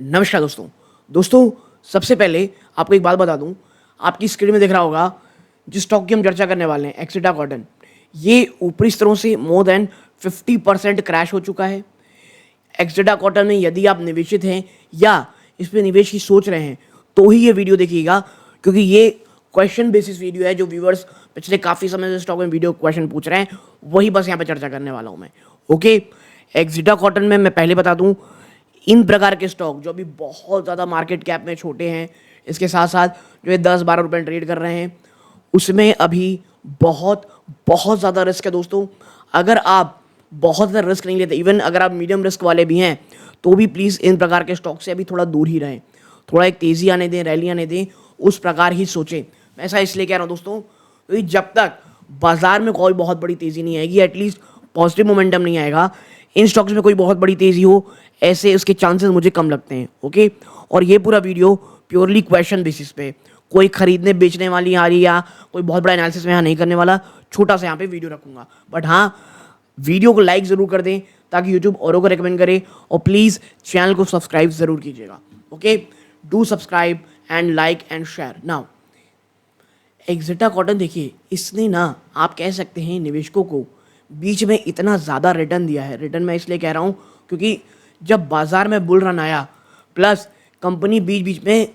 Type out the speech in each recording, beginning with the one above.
नमस्कार दोस्तों सबसे पहले आपको एक बात बता दूं। आपकी स्क्रीन में दिख रहा होगा जिस स्टॉक की हम चर्चा करने वाले हैं, एक्सिटा कॉटन। ये ऊपरी स्तरों से मोर देन 50% क्रैश हो चुका है। एक्सिटा कॉटन में यदि आप निवेशित हैं या इस पे निवेश की सोच रहे हैं तो ही ये वीडियो देखिएगा, क्योंकि ये क्वेश्चन बेसिस वीडियो है। जो व्यूअर्स पिछले काफ़ी समय से स्टॉक में वीडियो क्वेश्चन पूछ रहे हैं वही बस यहाँ पे चर्चा करने वाला हूँ मैं। ओके, एक्सिटा कॉटन में मैं पहले बता दूँ, इन प्रकार के स्टॉक जो अभी बहुत ज़्यादा मार्केट कैप में छोटे हैं, इसके साथ साथ जो ये 10-12 रुपये ट्रेड कर रहे हैं, उसमें अभी बहुत बहुत ज़्यादा रिस्क है दोस्तों। अगर आप बहुत ज़्यादा रिस्क नहीं लेते, इवन अगर आप मीडियम रिस्क वाले भी हैं, तो भी प्लीज़ इन प्रकार के स्टॉक से अभी थोड़ा दूर ही रहें। थोड़ा एक तेज़ी आने दें, रैली आने दें, उस प्रकार ही सोचें। मैं ऐसा इसलिए कह रहा हूँ दोस्तों, क्योंकि जब तक बाजार में कोई बहुत बड़ी तेज़ी नहीं आएगी, एटलीस्ट पॉजिटिव मोमेंटम नहीं आएगा, इन स्टॉक्स में कोई बहुत बड़ी तेज़ी हो ऐसे उसके चांसेस मुझे कम लगते हैं। ओके, और ये पूरा वीडियो प्योरली क्वेश्चन बेसिस पे, कोई खरीदने बेचने वाली आ रही या कोई बहुत बड़ा एनालिसिस में यहाँ नहीं करने वाला, छोटा सा यहाँ पे वीडियो रखूंगा। बट हाँ, वीडियो को लाइक ज़रूर कर दें ताकि यूट्यूब औरों को रिकमेंड करे, और प्लीज़ चैनल को सब्सक्राइब ज़रूर कीजिएगा। Okay, do subscribe and like and share. Now एक्सिटा cotton देखिए, इसने ना आप कह सकते हैं निवेशकों को बीच में इतना ज़्यादा रिटर्न दिया है। रिटर्न मैं इसलिए कह रहा हूँ क्योंकि जब बाजार में बुल रन आया, प्लस कंपनी बीच बीच में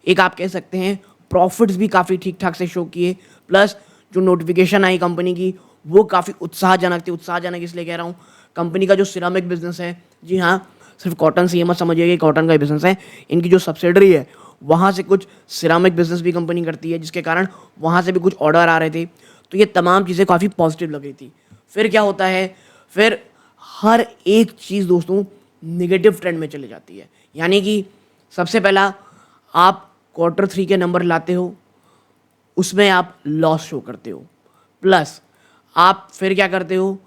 एक आप कह सकते हैं प्रॉफिट्स भी काफ़ी ठीक ठाक से शो किए, प्लस जो नोटिफिकेशन आई कंपनी की वो काफ़ी उत्साहजनक थी। उत्साहजनक इसलिए कह रहा हूँ, कंपनी का जो सिरामिक बिजनेस है, जी हाँ, सिर्फ कॉटन से ये मत समझिए कि कॉटन का बिजनेस है, इनकी जो सब्सिडरी है वहाँ से कुछ सिरामिक बिजनेस भी कंपनी करती है, जिसके कारण वहाँ से भी कुछ ऑर्डर आ रहे थे। तो ये तमाम चीज़ें काफ़ी पॉजिटिव लग रही थी। फिर क्या होता है, फिर हर एक चीज़ दोस्तों नेगेटिव ट्रेंड में चली जाती है। यानी कि सबसे पहला, आप Q3 के नंबर लाते हो, उसमें आप लॉस शो करते हो, प्लस आप फिर क्या करते हो,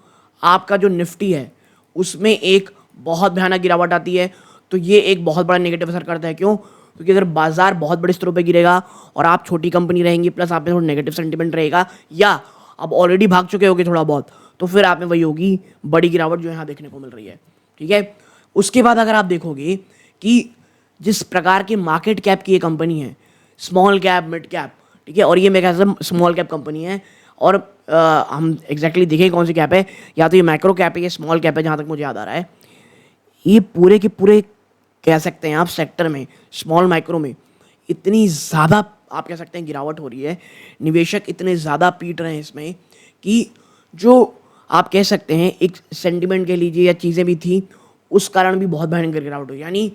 आपका जो निफ्टी है उसमें एक बहुत भयानक गिरावट आती है। तो ये एक बहुत बड़ा नेगेटिव असर करता है। क्यों? क्योंकि अगर बाजार बहुत बड़े स्तरों पे गिरेगा और आप छोटी कंपनी रहेंगी, प्लस आप में थोड़ा नेगेटिव सेंटिमेंट रहेगा, या आप ऑलरेडी भाग चुके होगे थोड़ा बहुत, तो फिर आप में वही होगी बड़ी गिरावट जो यहाँ देखने को मिल रही है। ठीक है, उसके बाद अगर आप देखोगे कि जिस प्रकार की मार्केट कैप की ये कंपनी है, स्मॉल कैप, मिड कैप, ठीक है, और ये मेरे ख्याल से स्मॉल कैप कंपनी है, और हम एग्जैक्टली देखें कौन सी कैप है, या तो ये माइक्रो कैप है या स्मॉल कैप है, जहाँ तक मुझे याद आ रहा है। ये पूरे के पूरे कह सकते हैं आप सेक्टर में, स्मॉल माइक्रो में इतनी ज़्यादा आप कह सकते हैं गिरावट हो रही है, निवेशक इतने ज़्यादा पीट रहे हैं इसमें कि जो आप कह सकते हैं एक सेंटिमेंट के लीजिए या चीज़ें भी थी, उस कारण भी बहुत भयंकर गिरावट हुई। यानी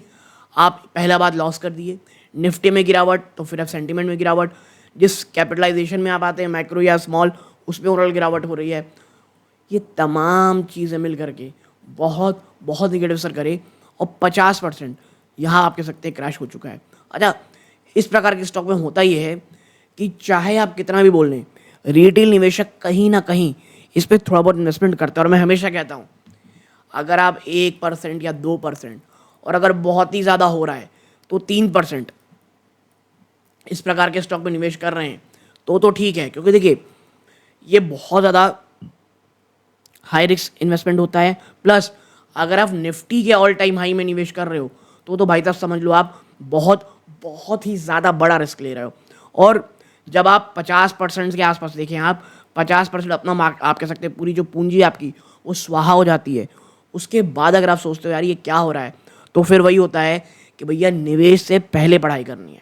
आप पहला बात लॉस कर दिए, निफ्टी में गिरावट, तो फिर अब सेंटिमेंट में गिरावट, जिस कैपिटलाइजेशन में आप आते हैं माइक्रो या स्मॉल, उसमें ओवरऑल गिरावट हो रही है। ये तमाम चीज़ें मिल करके बहुत बहुत निगेटिव असर करे, और 50% यहाँ आप कह सकते हैं क्रैश हो चुका है। अच्छा, इस प्रकार के स्टॉक में होता ये है कि चाहे आप कितना भी बोल लें, रिटेल निवेशक कहीं ना कहीं इस पर थोड़ा बहुत इन्वेस्टमेंट करता है। और मैं हमेशा कहता हूँ, अगर आप 1% या 2%, और अगर बहुत ही ज़्यादा हो रहा है तो 3% इस प्रकार के स्टॉक में निवेश कर रहे हैं तो ठीक है। क्योंकि देखिए, ये बहुत ज़्यादा हाई रिस्क इन्वेस्टमेंट होता है, प्लस अगर आप निफ्टी के ऑल टाइम हाई में निवेश कर रहे हो तो भाई साहब समझ लो आप बहुत बहुत ही ज़्यादा बड़ा रिस्क ले रहे हो। और जब आप 50% के आसपास देखें, आप 50% अपना आप कह सकते हैं पूरी जो पूंजी आपकी वो स्वाहा हो जाती है, उसके बाद अगर आप सोचते हो यार ये क्या हो रहा है, तो फिर वही होता है कि भैया निवेश से पहले पढ़ाई करनी है।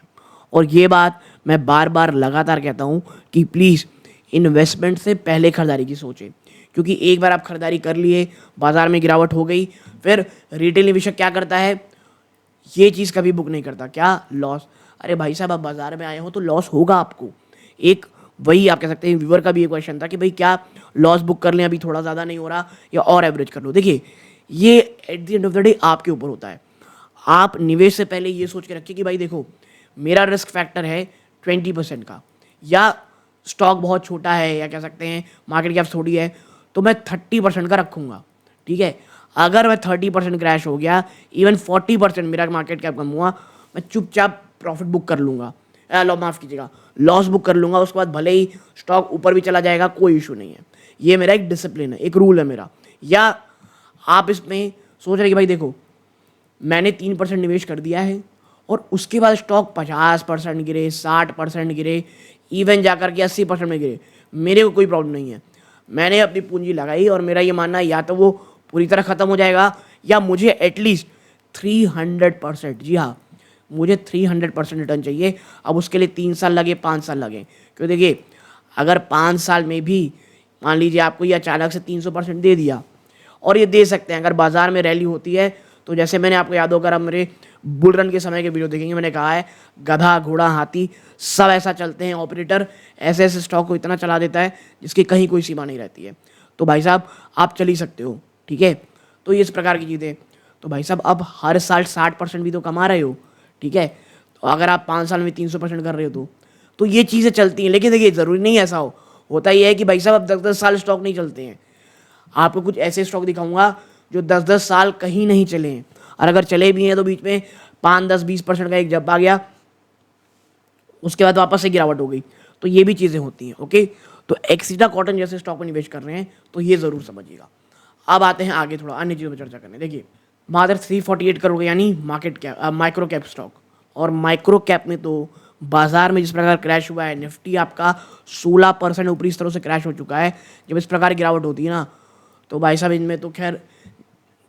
और ये बात मैं बार बार लगातार कहता हूँ कि प्लीज़ इन्वेस्टमेंट से पहले खरीदारी की सोचें, क्योंकि एक बार आप खरीदारी कर लिए, बाजार में गिरावट हो गई, फिर रिटेल निवेशक क्या करता है, ये चीज़ कभी बुक नहीं करता, क्या, लॉस। अरे भाई साहब, आप बाजार में आए हो तो लॉस होगा आपको। एक वही आप कह सकते हैं व्यूअर का भी एक क्वेश्चन था कि भाई क्या लॉस बुक कर लें, अभी थोड़ा ज़्यादा नहीं हो रहा, या और एवरेज कर लो। देखिए, ये at the end of the day आपके ऊपर होता है। आप निवेश से पहले ये सोच के रखिए कि भाई देखो, मेरा रिस्क फैक्टर है 20% का, या स्टॉक बहुत छोटा है, या कह सकते हैं मार्केट कैप थोड़ी है, तो मैं 30% का रखूँगा। ठीक है, अगर मैं 30% क्रैश हो गया, इवन 40% मेरा मार्केट कैप कम हुआ, मैं चुपचाप प्रॉफिट बुक कर लूँगा, माफ़ कीजिएगा, लॉस बुक कर लूँगा। उसके बाद भले ही स्टॉक ऊपर भी चला जाएगा, कोई इशू नहीं है। ये मेरा एक डिसिप्लिन है, एक रूल है मेरा। या आप इसमें सोच रहे कि भाई देखो, मैंने 3% निवेश कर दिया है और उसके बाद स्टॉक 50% गिरे, 60% गिरे, इवन जाकर के 80% में गिरे, मेरे को कोई प्रॉब्लम नहीं है। मैंने अपनी पूंजी लगाई और मेरा ये मानना है या तो वो पूरी तरह ख़त्म हो जाएगा या मुझे एटलीस्ट 300%, जी हाँ, मुझे 300% रिटर्न चाहिए। अब उसके लिए 3 साल लगे, 5 साल लगे, क्यों देखिए अगर 5 साल में भी मान लीजिए आपको ये अचानक से 300% दे दिया, और ये दे सकते हैं अगर बाजार में रैली होती है, तो जैसे मैंने आपको याद होगा, मेरे बुल रन के समय के वीडियो देखेंगे, मैंने कहा है गधा घोड़ा हाथी सब ऐसा चलते हैं, ऑपरेटर ऐसे ऐसे स्टॉक को इतना चला देता है जिसकी कहीं कोई सीमा नहीं रहती है। तो भाई साहब आप चल ही सकते हो, ठीक है। तो ये इस प्रकार की चीज़ें, तो भाई साहब अब हर साल 60% भी तो कमा रहे हो, ठीक है। तो अगर आप 5 साल में 300% कर रहे हो तो ये चीज़ें चलती हैं। लेकिन देखिए ज़रूरी नहीं ऐसा होता ही है कि भाई साहब अब 10-10 साल स्टॉक नहीं चलते हैं। आपको कुछ ऐसे स्टॉक दिखाऊंगा जो 10-10 साल कहीं नहीं चले हैं, और अगर चले भी हैं तो बीच में 5-10-20% का एक जंप आ गया, उसके बाद वापस से गिरावट हो गई। तो ये भी चीज़ें होती हैं, ओके। तो एक्सीटा कॉटन जैसे स्टॉक में निवेश कर रहे हैं तो ये ज़रूर समझिएगा। अब आते हैं आगे थोड़ा अन्य चीज़ों पर चर्चा करने। देखिए मात्र 348 करोड़ यानी market cap, micro cap stock, और माइक्रो कैप में तो बाजार में जिस प्रकार क्रैश हुआ है, निफ्टी आपका 16% ऊपरी स्तरों से क्रैश हो चुका है। जब इस प्रकार गिरावट होती है ना, तो भाई साहब इनमें तो खैर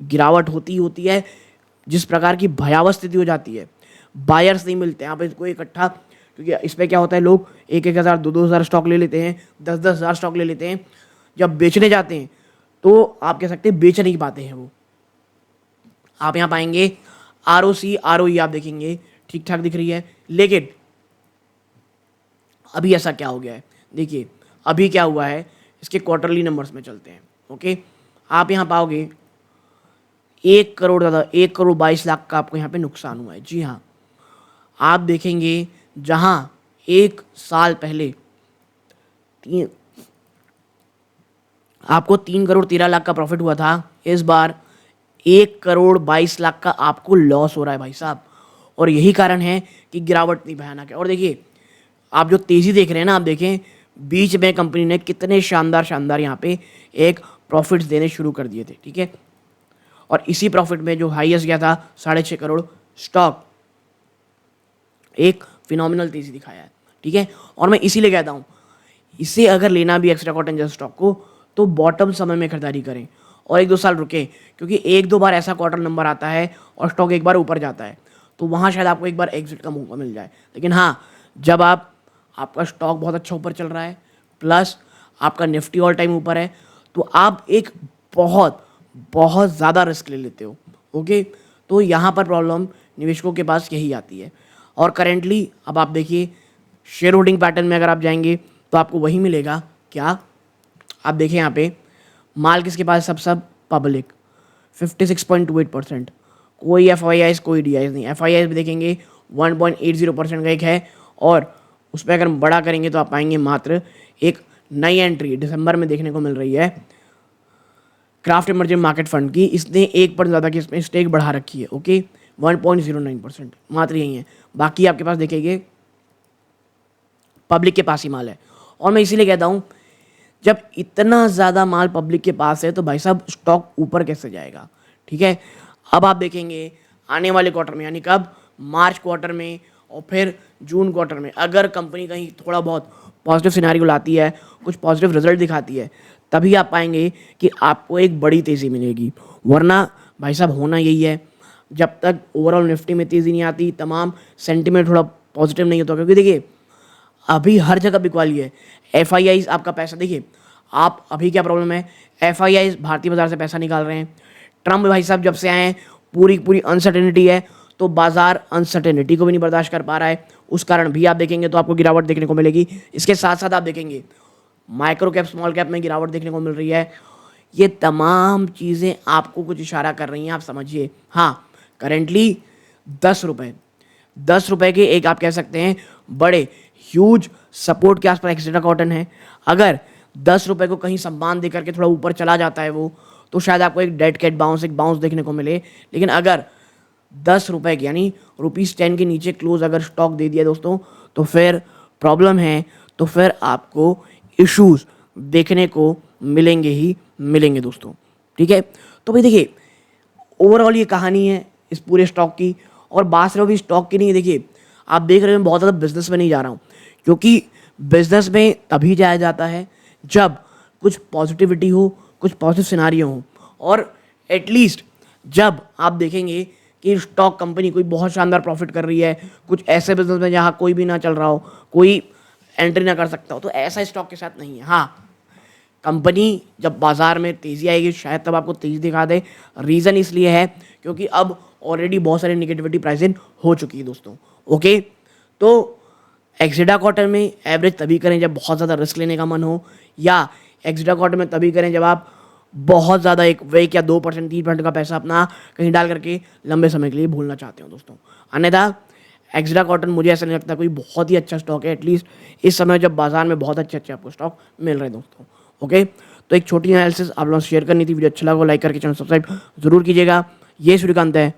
गिरावट होती है, जिस प्रकार की भयावह स्थिति हो जाती है, बायर्स नहीं मिलते हैं आप इसको इकट्ठा, क्योंकि इस पर क्या होता है, लोग 1-1 हज़ार 2-2 हज़ार स्टॉक ले लेते हैं, 10-10 हज़ार स्टॉक ले लेते हैं। जब बेचने जाते हैं तो आप कह सकते हैं बेच नहीं पाते हैं वो। आप यहाँ पाएंगे ROC ROE आप देखेंगे ठीक ठाक दिख रही है, लेकिन अभी ऐसा क्या हो गया है, देखिए अभी क्या हुआ है, इसके क्वार्टरली नंबर्स में चलते हैं, ओके। आप यहाँ पाओगे 1 करोड़ 22 लाख का आपको यहाँ पे नुकसान हुआ है, जी हाँ। आप देखेंगे जहाँ 1 साल पहले आपको 3 करोड़ 13 लाख का प्रॉफिट हुआ था, इस बार 1 करोड़ 22 लाख का आपको लॉस हो रहा है भाई साहब। और यही कारण है कि गिरावट इतनी भयानक है। और देखिए आप जो तेज़ी देख रहे हैं ना, आप देखें बीच में कंपनी ने कितने शानदार यहाँ पे एक प्रॉफिट्स देने शुरू कर दिए थे, ठीक है। और इसी प्रॉफिट में जो हाईएस्ट गया था 6.5 करोड़, स्टॉक एक फिनोमिनल तेज़ी दिखाया है, ठीक है। और मैं इसीलिए कहता हूँ इसे अगर लेना भी एक्स्ट्रा कॉटन जैसे स्टॉक को, तो बॉटम समय में खरीदारी करें और 1-2 साल रुके, क्योंकि 1-2 बार ऐसा क्वार्टर नंबर आता है और स्टॉक एक बार ऊपर जाता है, तो वहाँ शायद आपको एक बार एग्जिट का मौका मिल जाए। लेकिन हाँ, जब आपका स्टॉक बहुत अच्छा ऊपर चल रहा है, प्लस आपका निफ्टी ऑल टाइम ऊपर है, तो आप एक बहुत ज़्यादा रिस्क ले लेते हो, ओके। तो यहाँ पर प्रॉब्लम निवेशकों के पास यही आती है। और करेंटली अब आप देखिए शेयर होल्डिंग पैटर्न में अगर आप जाएंगे तो आपको वही मिलेगा। क्या आप देखें यहाँ पे माल किसके पास, सब पब्लिक 56.28%, कोई FIIs कोई DIs नहीं। FIIs भी देखेंगे 1.80% का एक है, और उस पर अगर बड़ा करेंगे तो आप पाएंगे मात्र एक नई एंट्री दिसंबर में देखने को मिल रही है क्राफ्ट इमर्जिंग मार्केट फंड की। इसने 1% ज़्यादा की इसमें स्टेक बढ़ा रखी है, ओके, 1.09%, मात्र यही है। बाकी आपके पास देखेंगे पब्लिक के पास ही माल है। और मैं इसीलिए कहता हूँ जब इतना ज़्यादा माल पब्लिक के पास है तो भाई साहब स्टॉक ऊपर कैसे जाएगा, ठीक है। अब आप देखेंगे आने वाले क्वार्टर में, यानी कब, मार्च क्वार्टर में और फिर जून क्वार्टर में, अगर कंपनी कहीं थोड़ा बहुत पॉजिटिव सिनेरियो लाती है, कुछ पॉजिटिव रिजल्ट दिखाती है, तभी आप पाएंगे कि आपको एक बड़ी तेज़ी मिलेगी। वरना भाई साहब होना यही है, जब तक ओवरऑल निफ्टी में तेज़ी नहीं आती, तमाम सेंटिमेंट थोड़ा पॉजिटिव नहीं होता, क्योंकि देखिए अभी हर जगह बिकवाली है। FIIs आपका पैसा, देखिए आप अभी क्या प्रॉब्लम है, FIIs भारतीय बाजार से पैसा निकाल रहे हैं। ट्रम्प भाई साहब जब से आए हैं पूरी अनसर्टेनिटी है, तो बाजार अनसर्टेनिटी को भी नहीं बर्दाश्त कर पा रहा है, उस कारण भी आप देखेंगे तो आपको गिरावट देखने को मिलेगी। इसके साथ साथ आप देखेंगे माइक्रो कैप स्मॉल कैप में गिरावट देखने को मिल रही है। ये तमाम चीज़ें आपको कुछ इशारा कर रही हैं, आप समझिए। हाँ, करेंटली 10 रुपये के एक आप कह सकते हैं बड़े ह्यूज सपोर्ट के आसपास एक्सीटा कॉटन है। अगर 10 रुपये को कहीं सम्मान दे करके थोड़ा ऊपर चला जाता है वो, तो शायद आपको एक डेड कैट बाउंस, एक बाउंस देखने को मिले। लेकिन अगर 10 रुपये की यानी ₹10 के नीचे क्लोज अगर स्टॉक दे दिया दोस्तों, तो फिर प्रॉब्लम है, तो फिर आपको इश्यूज देखने को मिलेंगे ही मिलेंगे दोस्तों, ठीक है। तो भाई देखिए ओवरऑल ये कहानी है, इस पूरे स्टॉक की। और बात सिर्फ अभी स्टॉक की नहीं है, देखिए आप देख रहे हैं मैं बहुत ज़्यादा बिजनेस में नहीं जा रहा हूँ, क्योंकि बिजनेस में तभी जाया जाता है जब कुछ पॉजिटिविटी हो, कुछ पॉजिटिव सिनारियो हो, और एटलीस्ट जब आप देखेंगे कि स्टॉक कंपनी कोई बहुत शानदार प्रॉफिट कर रही है, कुछ ऐसे बिजनेस में जहाँ कोई भी ना चल रहा हो, कोई एंट्री ना कर सकता हो, तो ऐसा स्टॉक के साथ नहीं है। हाँ, कंपनी जब बाजार में तेज़ी आएगी शायद तब आपको तेज़ी दिखा दे। रीज़न इसलिए है क्योंकि अब ऑलरेडी बहुत सारी निगेटिविटी प्राइसिंग हो चुकी है दोस्तों। ओके, तो एक्सिडा क्वार्टर में एवरेज तभी करें जब बहुत ज़्यादा रिस्क लेने का मन हो, या एक्सिडा क्वार्टर में तभी करें जब आप बहुत ज़्यादा एक वेक या 2% 3% का पैसा अपना कहीं डाल करके लंबे समय के लिए भूलना चाहते हो दोस्तों। अन्यथा एक्सिडा कॉटन मुझे ऐसा नहीं लगता कोई बहुत ही अच्छा स्टॉक है, एटलीस्ट इस समय जब बाजार में बहुत अच्छे अच्छे आपको स्टॉक मिल रहे हैं दोस्तों। ओके, तो एक छोटी एनालिसिस आप लोगों से शेयर करनी थी। वीडियो अच्छा लगा लाइक करके चैनल सब्सक्राइब जरूर कीजिएगा। ये सूर्यकांत है,